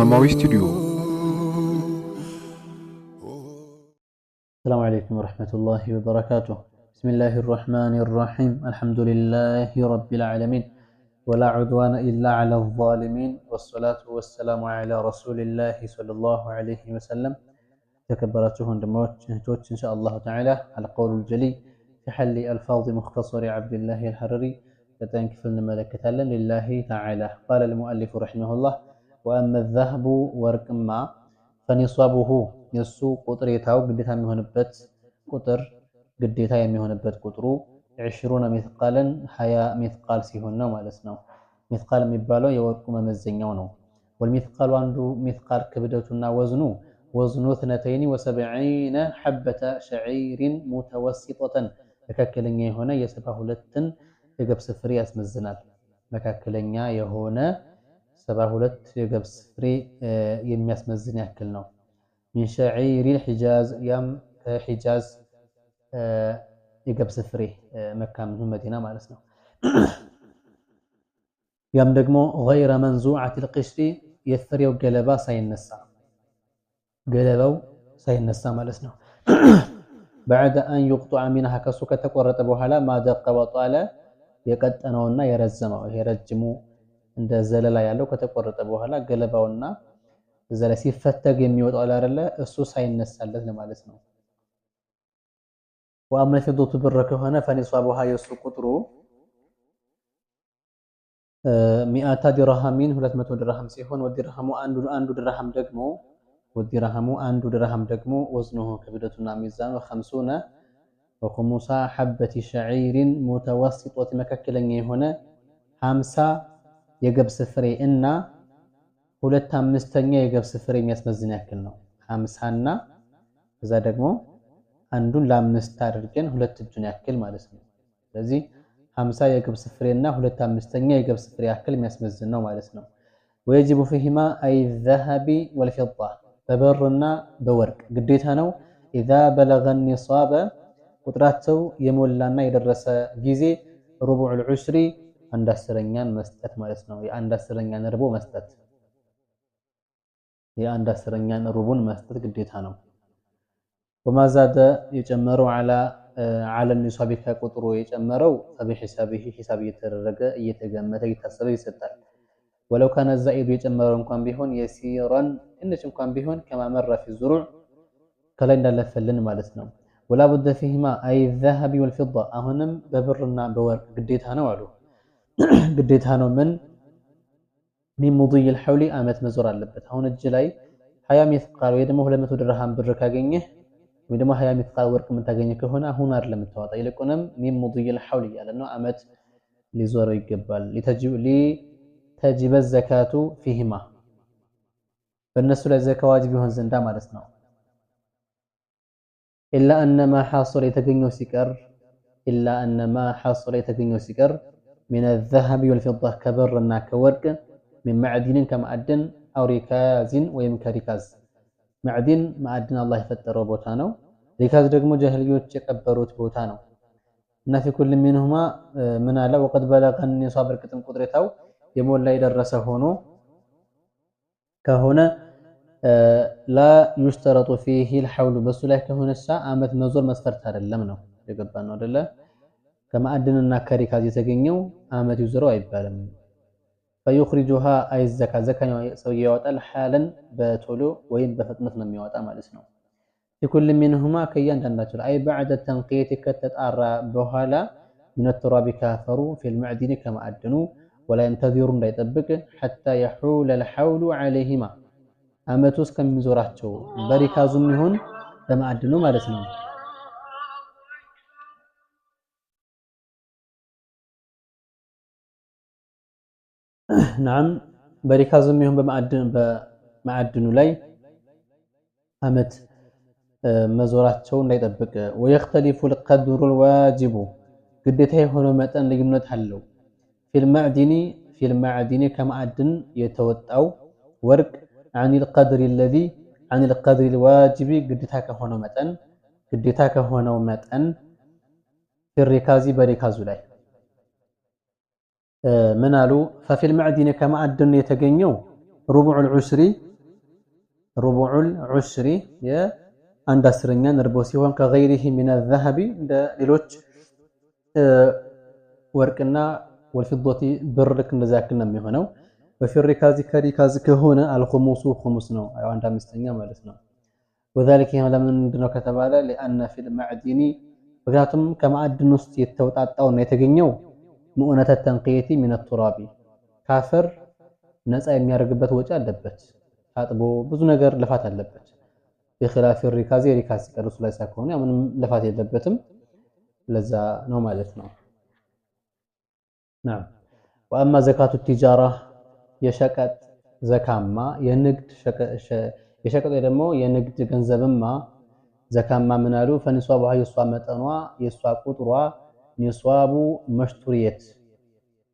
إسلامي ستوديو. السلام عليكم ورحمة الله وبركاته. بسم الله الرحمن الرحيم. الحمد لله رب العالمين ولا عدوان إلا على الظالمين والصلاة والسلام على رسول الله صلى الله عليه وسلم. تكبرته دموت إن شاء الله تعالى على قول الجلي في حل ألفاظ مختصر عبد الله الحرري كتنكفل ملكة لله تعالى. قال المؤلف رحمه الله: وأما الذهب ورقما فنصابه يسو قطر يتاو قديتا ميهونبت قطر قديتا يميهونبت قطرو 20 مثقالا 20 مثقال سيهون ነው ማለት ነው። مثقال የሚባለው የወርቁ መመዘኛው ነው። والمثقال አንዱ مثقال ክብደቱና وزنه 72 حبة شعير متوسطة መካከለኛ የሆነ የ72ን የገብስ ፍሬ ያስመዝናል። መካከለኛ የሆነ 72 የገብስ ፍሬ የሚያስመዝን ያክል ነው። من شعير الحجاز يم حجاز የገብስ ፍሬ መካ ምን መዲና ማለት ነው። ያም ደግሞ غير منزوعة القشر የፍሬው ገለባው ሳይነሳ ማለት ነው። بعد أن يقطع منها ከሱ ከተቆረጠ በኋላ ما دق وطال የቀጠነውና የረዘመው ይሄ ረጅሙ እንደ ዘለላ ያለው ከተቆረጠ በኋላ ገለባውና ዘለ ሲፈተግ የሚወጣው አይደለ እሱ ሳይነሳለት ለማለት ነው። وأما فضة بر ከሆነ فنصابها የሱ ቁጥሩ 100 درهم 200 درهم ሲሆን ወድርሃሙ አንዱ ድርሃም ደግሞ ወዝነሁ ክብደቱና ሚዛኑ 50 وخمس حبة شعير متوسطة መካከለኛ የሆነ 50 የገብስ ፍሬ እና 2/5 የገብስ ፍሬ የሚያስመዝን ያክል ነው። 50 እና ከዛ ደግሞ አንዱን ለ5 አድርገን 2 እጁን ያክል ማለት ነው። ስለዚህ 50 የገብስ ፍሬና 2/5 የገብስ ፍሬ ያክል የሚያስመዝን ነው ማለት ነው። ويجب فيهما أي الذهب والفضة በብርና በወርቅ ግዴታ ነው። إذا بلغ النصاب ቁጥራቸው የሞላና የደረሰ ጊዜ ربع العشر አንድ አስረኛን መስጠት ማለት ነው። የአንድ አስረኛን ርቦ መስጠት የአንድ አስረኛን ሩቡን መስጠት ግዴታ ነው። وما زاد የጨመረው على النصاب ከቁጥሩ የጨመረው فبحسابه حساب እየተደረገ እየተገመተ እየታሰበ ይሰጣል። ولو كان الزائد የጨመረው እንኳን ቢሆን يسيرا ትንሽ እንኳን ቢሆን كما مر في الزروع ከላይ እንዳለፈልን ማለት ነው። ولا بد فيهما أي الذهب والفضة አሁንም በብርና በወርቅ ግዴታ ነው አሉ። ግዴታ ነው من مضي الحول አመት መዞር አለበት። አሁን እጅ ላይ 20 مثقال ወይ ደግሞ 200 ድርሃም ብር ካገኘህ ወይ ደግሞ 20 مثقال ወርቅ የምታገኘ ከሆነ አሁን አይደለም የምታወጣ ይልቁንም من مضي الحول ያለ ነው አመት ሊዞረው ይገባል። لتجب الزكاة فيهما በእነሱ ላይ ዘካ ዋጅብ ይሆን ዘንዳ ማለት ነው። إلا أن ما حصل የተገኘው ሲቀር من الذهب والفضة كبرنا كورق من معدن كمعدن أو ركاز ويم كركاز معدن الله يفتره ቦታ ነው። ሪካዝ ደግሞ ጃሂልዮች የቀበሩት ቦታ ነው። እና في كل منهما من አለ وقد بلغ النصاب እርግጥም ቁጥረታው የሞላ የደረሰ ሆኖ ከሆነ لا يشترط فيه الحول በሱ ላይ ከሆነሳ አመት መዞር መስፈርት አይደለም ነው። የገባን ነው አይደለ? ከማዕድንና ከሪካዝ የተገኘው አመት ይዞረው አይባልም። فيخرجها أي الزكاة زكاة ሰው ያወጣል حالا በቶሎ ወይም በፍጥነት ነው የሚያወጣ ማለት ነው። في كل منهما ከእያንዳንዳቸው أي بعد التنقية ከተጣራ በኋላ من التراب كافروا في المعدن كمعدن ولا ينتظر እንዳይጠብቅ حتى يحول الحول عليهما አመቱ እስከሚዞራቸው በሪካዙም ይሁን በማዕድኑ ማለት ነው። نعم በሪካዙም ይሁን በማዕድኑ ላይ አመት መዞራቸው እንዳይጠብቅ ويختلف القدر الواجب ግዴታ የሆነው መጠን ልዩነት አለው። في المعدن ከማዕድን የተወጣው ወርቅ عن القدر الواجب ግዴታ ከሆነው መጠን في الركاز በሪካዙ ላይ من قالوا ففي المعدن كمعدن يتገኘው ربع العشر ሩቡዑል ዑሽሪ የአንድ አስረኛን እርቦ ሲሆን ከገይሪሂ ሚነ ዘሀቢ እንደ ሌሎች ወርቅና ወልፊዶቲ ብር ልክ እንደዛ ያክል ነው የሚሆነው። ወፊ ሪካዚ ከሪካዝ ከሆነ አልኹሙሱ ኹሙስ ነው፣ አንድ አምስተኛ ማለት ነው። ወዛሊከ ለምንድን ነው ከተባለ ሊአነ ፊል መዕዲኒ ምክንያቱም ከማዕድን ውስጥ የተውጣጣውና የተገኘው ሙእነተ ተንቂየቲ ሚነ ቱራቢ ካፈር ነፃ የሚያደርግበት ወጪ አለበት። ታጥቦ ብዙ ነገር ልፋት አለበት። በኺላፍ ሪካዚ ሪካዝ ቀርሱ ላይ ሳይሆን ምንም ልፋት የለበትም። ለዛ ነው ማለት ነው። نعم وأما زكاة التجارة የሸቀጥ ዘካማ የንግድ የሸቀጥ ደግሞ የንግድ ገንዘብማ ዘካማ ምን አሉ ፈንሷቡ የሷ መጠኗ የሷ ቁጥሯ ንሷቡ መሽቱሪየት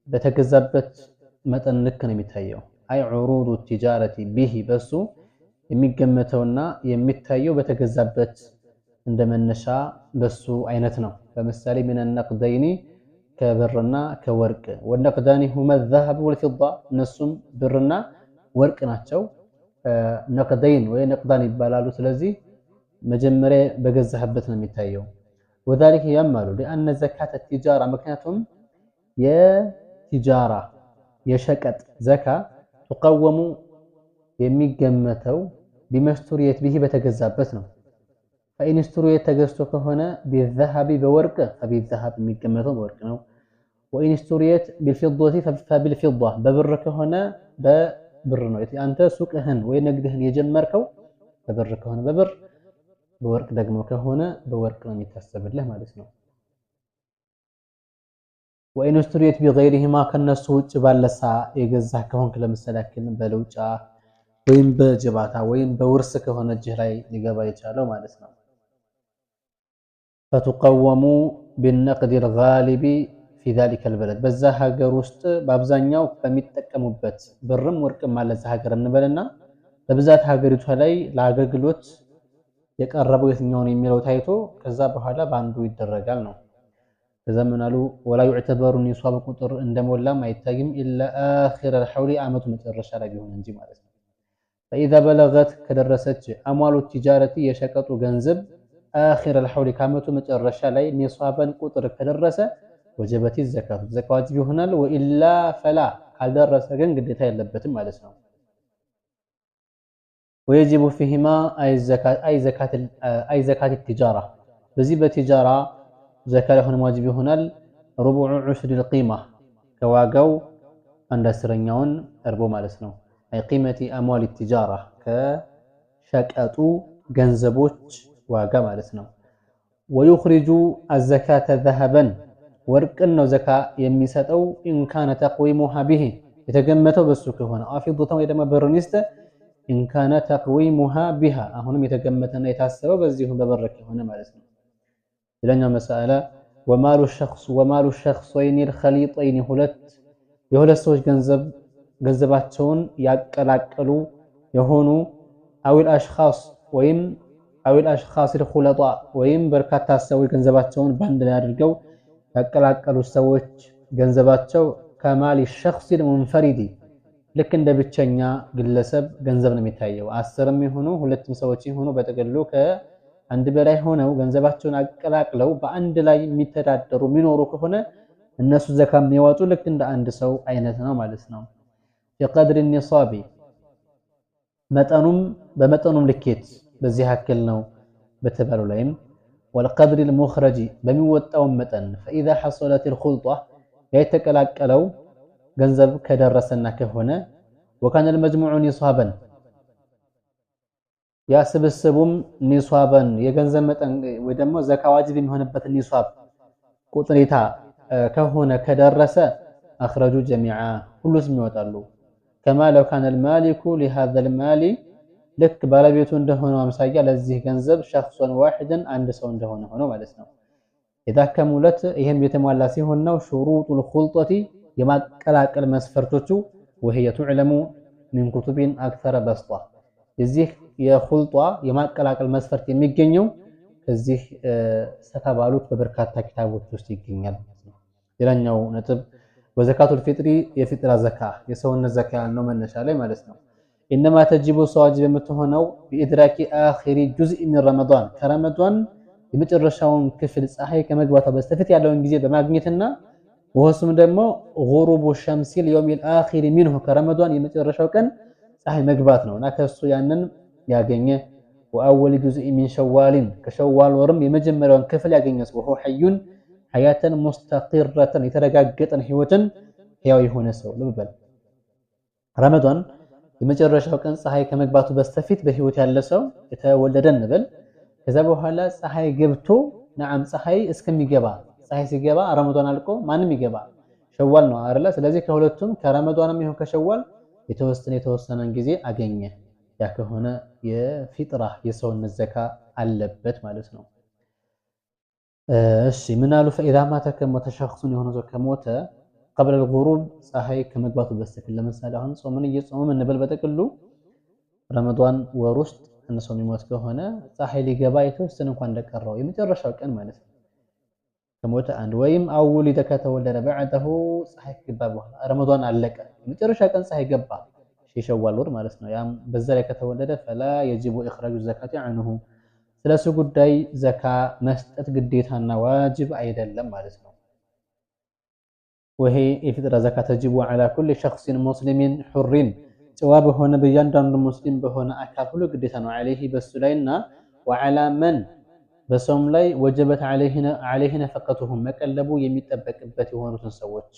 በተገዛበት መጠን ልክ ነው የሚታየው። አይ ዑሩዱ التجارة به በሱ የሚገመተውና የሚታየው በተገዛበት እንደመነሻ በሱ አይነት ነው። ለምሳሌ من النقدين ከብርና ከወርቅ ወነቅዳኒ ሁመ الذهب والفضة እነሱም ብርና ወርቅ ናቸው። ነቅደይን ወይ ነቅዳን ይባላሉ። ስለዚህ መጀመሪያ በገዛህበት ነው የሚታየው። وذلك يعمل لأن زكاة التجارة ምክንያቱም የቲጃራ የሸቀጥ ዘካ ተቀወሙ የሚገመተው ቢመሽቱሪየት ቢሂ በተገዛበት ነው። فإنسترويت ተገዝቶ ከሆነ بالذهب በወርቅ فبالذهب የሚገመተው በወርቅ ነው። وإنسترويت بالفضة فبالفضة በብር ከሆነ በብር ነው። አንተ ሱቅህን ወይ ንግድህን የጀመርከው በብር ከሆነ በብር በወርቅ ደግሞ ከሆነ በወርቅ ነው የሚታሰብልህ ማለት ነው። وإنسترويت بغيرهما ከነሱ ውጭ ባለሳ የገዛህ ከሆንክ ለምሳሌ በለውጫ ወይም በጅባታ ወይም በውርስ ከሆነ እጅህ ላይ ሊገባ የቻለው ማለት ነው። فتقوم بالنقد الغالب في ذلك البلد በዛ ሀገር ውስጥ በአብዛኛው በሚጠቀሙበት ብርም ወርቅም ማለት ሀገር እንበልና በብዛት ሀገሪቷ ላይ ለአገልግሎት የቀረበው የትኛው ነው የሚለው ታይቶ ከዛ በኋላ ባንዱ ይደረጋል ነው። በዘመናሉ ወላ يعتبر ንሷብ ቁጥር እንደሞላም አይታይም ኢላ آخر الحول አመቱ መጨረሻ ላይ ቢሆን እንጂ ማለት ነው። فإذا بلغت ከደረሰች አሟሉ التجارة የሸቀጡ ገንዘብ آخر الحول ካመቱ መጨረሻ ላይ ንሷብን ቁጥር ከደረሰ ወጀበት الزكاة ዘካ ዋጅብ ይሆናል። ወኢላ ፈላ ካልደረሰ ግን ግዴታ የለበትም ማለት ነው። ويجب فيهما أي زكاة التجارة በዚህ በቲጃራ ዘካ ሊሆን ዋጅብ ይሆናል። ربع عشر القيمة ከዋጋው አንድ አስረኛውን እርቦ ማለት ነው። أي قيمة أموال التجارة ከሸቀጡ ገንዘቦች ዋጋ ማለት ነው። ويخرج الزكاة ذهبا ወርቅን ነው ዘካ የሚሰጠው إن كان تقويمها به የተገመተው በሱ ከሆነ አፊዱተው የደማ በርኒስተ إن كان تقويمها بها አሁንም የተገመተና የታሰበው በዚሁ በበር ከሆነ ማለት ነው። ሌላኛው መስአላ ومال الشخصين الخليطين የሁለት ሰዎች ገንዘባቸውን ያቀላቀሉ የሆኑ أو الأشخاص ወይም أو الأشخاص الخلطاء ወይም በርካታ ሰዎች ገንዘባቸውን ባንድ ላይ አድርገው ያቀላቀሉ ሰዎች ገንዘባቸው كمال الشخص المنفرد ልክ እንደ ብቸኛ ግለሰብ ገንዘብ ነው የሚታየው። 10ም ይሁኑ ሁለትም ሰዎች ይሁኑ በተገሉ ከአንድ በላይ ሆነው ገንዘባቸውን አቀላቅለው በአንድ ላይ የሚተዳደሩ የሚኖሩ ከሆነ እነሱ ዘካ የሚያወጡ ልክ እንደ አንድ ሰው አይነት ነው ማለት ነው። የቀድር النصاب በመጠኑም ልኬት በዚህ ያክል ነው በተባለው ላይም والقدر المخرج በሚወጣው መጠን فإذا حصلت الخلطة የተቀላቀለው ገንዘብ ከደረሰና ከሆነ وكان المجموع نصابا ያስብስቡም ኒሷበን የገንዘብ መጠን ወይ ደግሞ ዘካ ዋጅብ የሚሆንበት ኒሷብ ቁጥሪታ ከሆነ ከደረሰ اخرجوا جميعا ሁሉም ይወጣሉ። كما لو كان المالك لهذا المال ልክ ባለቤቱ እንደሆነው አምሳያ ለዚህ ገንዘብ شخصا واحدا አንድ ሰው እንደሆነ ሆኖ ማለት ነው። اذا كملت ይሄም የተሟላ ሲሆን ነው شروط الخلطة የማቀላቀል መስፈርቶቹ وهي تعلم من كتب اكثر بسطة እዚህ የኹልጧ የማቀላቀል መስፈርት የሚገኘው እዚህ ሰፋ ባሉት በበርካታ ኪታቦች ውስጥ ይገኛል። ሌላኛው ነጥብ ወዘካቱል ፊጥሪ የፊጥራ ዘካ የሰውነት ዘካ ነው መነሻ ላይ ማለት ነው። إنما تجب الصواجب متهونو بإدراك آخر جزء من رمضان كرمضان يمترشون كفل صحي كمغبطه بستفت ያለውን ጊዜ በማግኘትና ወስም ደግሞ غروب الشمس اليوم الآخر منه كرمضان የመጨረሻው ቀን ፀሐይ መግባት ነውና ከሱ ያንን ያገኘ وأول جزء من شوال كشوال ورم የመጀመሪያውን ክፍል ያገኘስ وهو حي حياة مستقرة የተረጋገጠን ህይወትን ያው የሆነ ሰው ልበል ረመዳን የመጨረሻው ቀን ፀሐይ ከመግባቱ በስተፊት በህይወት ያለ ሰው የተወለደ እንበል ከዛ በኋላ ፀሐይ ገብቶ ነዓም ፀሐይ እስከሚገባ ፀሐይ ሲገባ ረመዳን አልቆ ማንም ይገባ ሸዋል ነው አይደለ ስለዚህ ከሁለቱም ከረመዳንም ይሁን ከሸዋል የተወሰነን ጊዜ አገኘ ያ ከሆነ የፊጥራ የሰውነት ዘካ አለበት ማለት ነው እሺ ምን አሉ فاذا ما تكمت شخص የሆነ ሰው ከሞተ قبل الغروب ፀሐይ ከመግባቱ በስተፊት ለምሳሌ አሁን ጾምን እየጾመን እንበል በተቀሉ ረመዳን ወር ውስጥ እነሱ የሚሞት ከሆነ ፀሐይ ሊገባ የተወሰነ እንኳን እንደቀረው የመጨረሻው ቀን ማለት ነው ከሞተ አንድ ወይም አውል ከተወለደ بعده ፀሐይ ገባ በኋላ ረመዳን አለቀ የመጨረሻ ቀን ፀሐይ ገባ ሸዋል ወር ማለት ነው ያም በዛ ላይ ከተወለደ فلا يجب اخراج الزكاه عنه ስለሱ ጉዳይ ዘካ መስጠት ግዴታና ዋጅብ አይደለም ማለት ነው وهي الفطره زكاه تجب على كل شخص مسلم حر ጨዋ በሆነ በእያንዳንዱ ሙስሊም በሆነ አካል ሁሉ ግዴታ ነው عليه በሱ ላይና وعلى من በሰውም ላይ ወጀበት عليه نفقتهم መቀለቡ የሚጠበቅበት የሆኑትን ሰዎች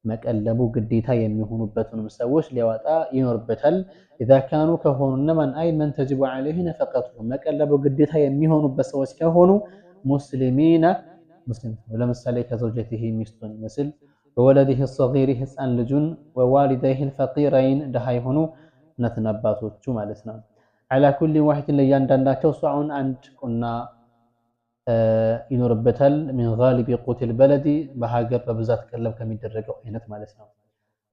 መቀለቡ ግዴታ የሚሆኑበትንም ሰዎች ሊያወጣ ይኖርበታል اذا كانوا ከሆኑና ማን አይ من تجب عليه نفقتهم መቀለቡ ግዴታ የሚሆኑበት ሰዎች ከሆኑ ሙስሊሚና ሙስሊም ለምሳሌ ከዘውጀته ሚስቱን መስል وولده الصغير ህፃን ልጁን ووالديه الفقيرين ደሃ ይሆኑ እናትና አባቶቹ ማለት ነው على كل واحد ለያንዳንዳቸው ሷውን አንድ ቁና ይኖርበታል من غالب قوت البلد በሀገር በብዛት ቀለብ ከሚደረገው አይነት ማለት ነው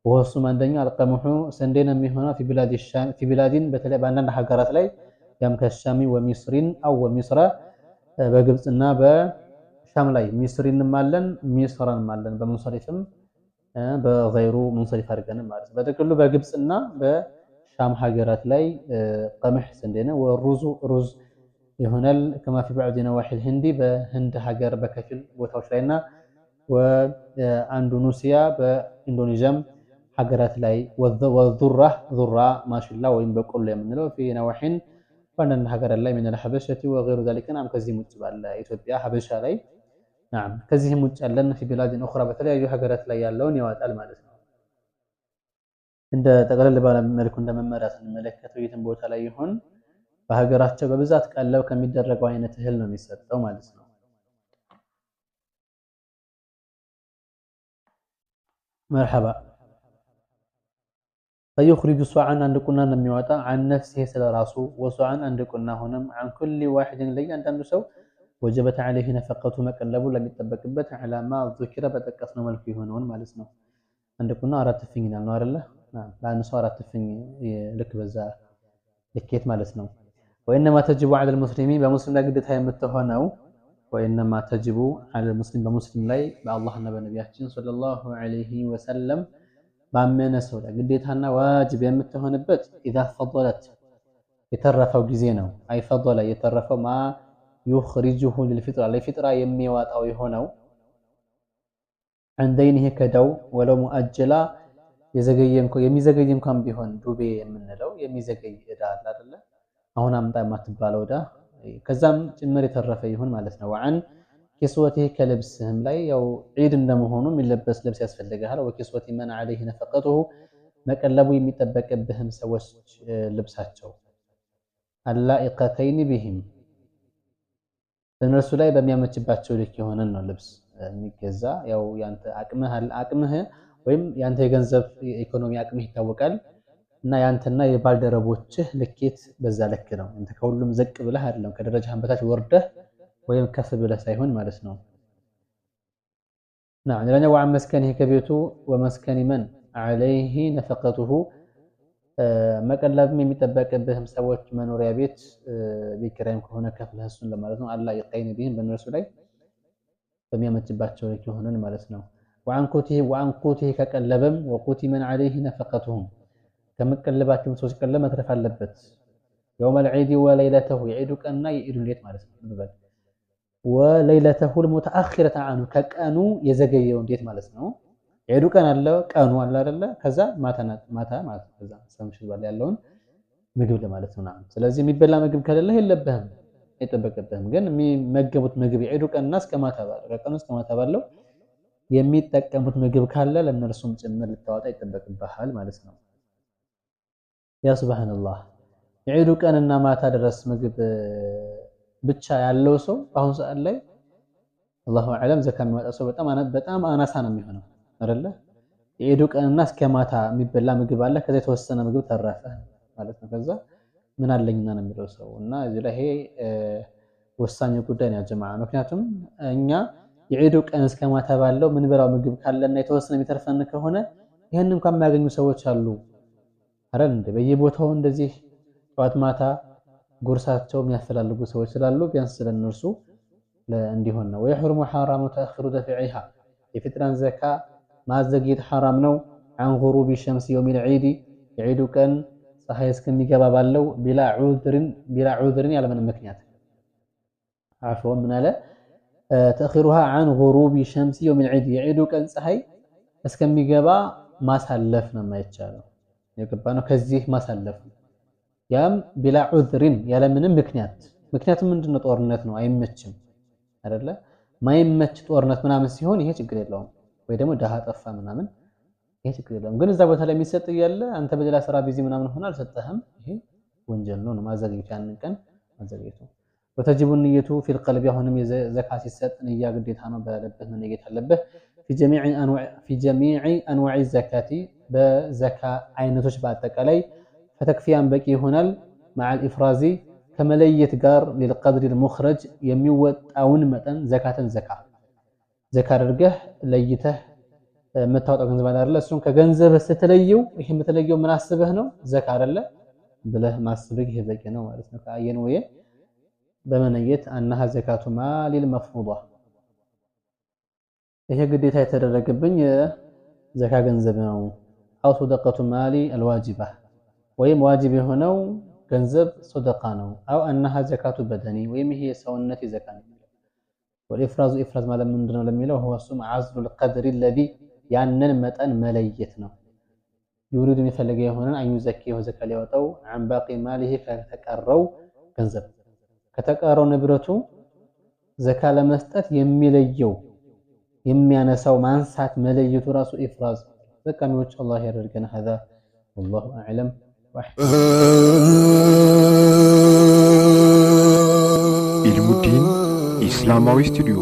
ወሱም አንደኛ አልቀምሁ ሰንዴና የሚሆነው في بلاد الشام في بلاد በተለይ በአንዳንድ ሀገራት ላይ ያም ከሻሚ ወሚስሪን አው ወሚስራ በግብጽና በሻም ላይ ሚስሪንም አለን ሚስራንም አለን በመንሰሪፍም በغيሩ መንሰሪፍ አድርገን ማለት ነው በተቀሉ በግብጽና በሻም ሀገራት ላይ ቀምህ ሰንዴና ወሩዙ ሩዝ ይሆናል كما في بعض نواحي الهند በህንድ ሀገር በከፊል ቦታዎች ላይና ወአንዶኔሲያ በኢንዶኔዥያም ሀገራት ላይ ወዙራ ማሽላ ወይም በቆሎ የምንለው في نواحي በአንዳንድ ሀገራት ላይ من الحبشه وغير ذلك نعم ከዚህ ውጭ ባለ ኢትዮጵያ ሀበሻ ላይ نعم ከዚህም ውጭ ያለን في بلاد اخرى በተለያዩ ሀገራት ላይ ያለውን ያወጣል ማለት ነው እንደ ጠቅለል ባለ መልኩ እንደመመሪያ ስንመለከተው የትም ቦታ ላይ ይሁን በሀገራቸው በብዛት ቀለብ ከሚደረገው አይነት እህል ነው የሚሰጠው ማለት ነው مرحبا فيخرج صاعا عند كنا نميوطا عن نفسه سلراسو وصاعا عند كنا هنم عن كل واحد لياندانو سو وجبت عليه نفقته مقلبو لميطبقበት على ما ذكر በተቀስነው መልኩ ይሆነውን ማለት ነው عند كنا አራት ፍኝ ነው አይደለ ለአንድ ሰው አራት ፍኝ ልክ በዛ ልኬት ማለት ነው وانما تجب على المسلمين بمسلم ላይ ግዴታ የምትሆነው وانما تجب على المسلم بمسلم ላይ በአላህና በነቢያችን ሰለላሁ ዐለይሂ ወሰለም ባመነ ሰው ላይ ግዴታና ዋጅብ የምትሆንበት اذا فضلت የተረፈው ጊዜ ነው አይ فضل የተረፈው ማ يخرجه للفطره للفطره የሚያወጣው የሆነው عندينه ከደው ወለው مؤجلا የሚዘገይ እንኳን ቢሆን ዱቤ የምንለው የሚዘገይ እዳ አይደለ አሁን አምጣ የማትባለው እዳ ከዛም ጭምር የተረፈ ይሁን ማለት ነው وعن كسوته كلبسهم ላይ ያው ዒድ እንደመሆኑ የሚለበስ ልብስ ያስፈልጋል ወኪስወቲ من عليه نفقته መቀለቡ የሚጠበቅብህም ሰዎች ልብሳቸው اللائقتين بهم በእነሱ ላይ በሚያመችባቸው ልክ የሆነ ነው ልብስ የሚገዛ ያው ያንተ አቅምህ ወይም ያንተ የገንዘብ ኢኮኖሚ አቅምህ ይታወቃል እና ያንተና የባልደረቦችህ ልኬት በዛ ልክ ነው እንተ ከሁሉም ዘቅ ብለህ አይደለም ከደረጃህን በታች ወርደህ ወይም ከፍ ብለህ ሳይሆን ማለት ነው نعم لأنه وعن مسكنه كبيته ومسكن من عليه نفقته መቀለብ የሚጠበቅብህም ሰዎች መኖሪያ ቤት ቢከራይም ከሆነ ከፍለህ እሱን ለማለት ነው አላ ይቀይን ቢህም በእነሱ ላይ በሚያመችባቸው ልክ ይሆናል ማለት ነው وعن قوته كቀለበም وقوت من عليه نفقتهم ከመቀለባቸው ሰዎች ቀለብ መትረፍ አለበት يوم العيد وليلته يعيد ቀንና የዒዱ ሌሊት ማለት ነው ልበል وليلته المتأخرة عنه ከቀኑ የዘገየው እንዴት ማለት ነው የዒዱ ቀን አለ ቀኑ አለ አይደለ ከዛ ማታ ማለት ከዛ ሰምሽል ባለ ያለውን ምግብ ለማለት ነው ማለት ስለዚህ የሚበላ ምግብ ከሌለ የለብህም አይጠበቅብህም ግን የሚመገቡት ምግብ የዒዱ ቀንና እስከ ማታ ባለው ከቀኑ እስከ ማታ ባለው የሚጠቀሙት ምግብ ካለ ለነርሱም ጭምር ልታወጣ ይጠበቅብሃል ማለት ነው ያ ሱብሃንአላህ የዒዱ ቀንና ማታ ድረስ ምግብ ብቻ ያለው ሰው አሁን ሰዓት ላይ አላሁ አዕለም ዘካ የሚወጣ ሰው በጣም አናሳ ነው የሚሆነው አይደለ የዒዱ ቀንና እስከ ማታ የሚበላ ምግብ አለ ከዛ የተወሰነ ምግብ ተረፈ ማለት ነው ከዛ ምን አለኝና ነው የሚለው ሰው እና እዚህ ላይ ይሄ ወሳኝ ጉዳይ ነው ያ ጀማዓ ምክንያቱም እኛ የዒዱ ቀን እስከ ማታ ባለው ምን በላው ምግብ ካለና የተወሰነ የሚተርፈን ከሆነ ይሄን እንኳን የሚያገኙ ሰዎች አሉ አይደል እንደ በየቦታው እንደዚህ ጧት ማታ ጉርሳቸው የሚያፈላልጉ ሰዎች ስላሉ ቢያንስ ስለነርሱ እንዲሆን ነው ويحرم حرام تاخر دفعها የፍጥራን ዘካ ማዘግየት حرام ነው عن غروب الشمس يوم العيد የዒዱ ቀን ፀሐይ እስከሚገባ ባለው بلا عذر ያለ ምንም ምክንያት عفوا من አለ تأخيرها عن غروب الشمس يوم العيد يعيد ቀን ፀሐይ እስከሚገባ ማሳለፍ ነው የማይቻለው የገባነው ከዚህ ማሳለፍ ያም بلا عذر ያለ ምንም ምክንያቱም ምንድነው ጦርነት ነው አይመችም አይደለ ማይመች ጦርነት ምናምን ሲሆን ይሄ ችግር የለውም ወይ ደግሞ ደሃ ጠፋ ምናምን ይሄ ችግር የለውም ግን እዛ ቦታ ላይ የሚሰጥ ያለ አንተ በሌላ ስራ ቢዚ ምናምን ሆነ አልሰጠህም ይሄ ወንጀል ነው ማዘግየት ያንን ቀን ማዘግየቱ وتجب النية في القلب هونم زكاة السد نية قديتها ما بلبه من نية هلبه في جميع أنواع الزكاة بزكاة عينتوش بعدك علي فتكفي أن بكي هنا مع الإفراز كملية قار للقدر المخرج يميوت أون متن زكاة رجح ليته متوت أو زمان الله سون كجنزة بس تليو إيه متليو مناسبة هنا زكاة الله بله مناسبة هي ذكينا وارثنا كأين ويا بمنيت أنها زكاة مال المفروضة هي قديتها يتدرجبن زكاة جنزبنا أو صدقة مال الواجبة ويم واجب هنا جنزب صدقانه أو أنها زكاة بدني ويم هي سونة زكاة والإفراز ما لم ندرنا لم يله هو سم عزل القدر الذي يعني المتن مليتنا يريد من فلقيه هنا أن يزكيه زكاة ليوتو عن باقي ماله فتكرروا جنزب ከተቀረው ንብረቱ ዘካ ለመስጠት የሚለየው የሚያነሳው ማንሳት መለየቱ ራሱ ኢፍራዝ ዘካሚዎች አላህ ያደርገና هذا والله اعلم ኢልሙዲን ኢስላማዊ ስቱዲዮ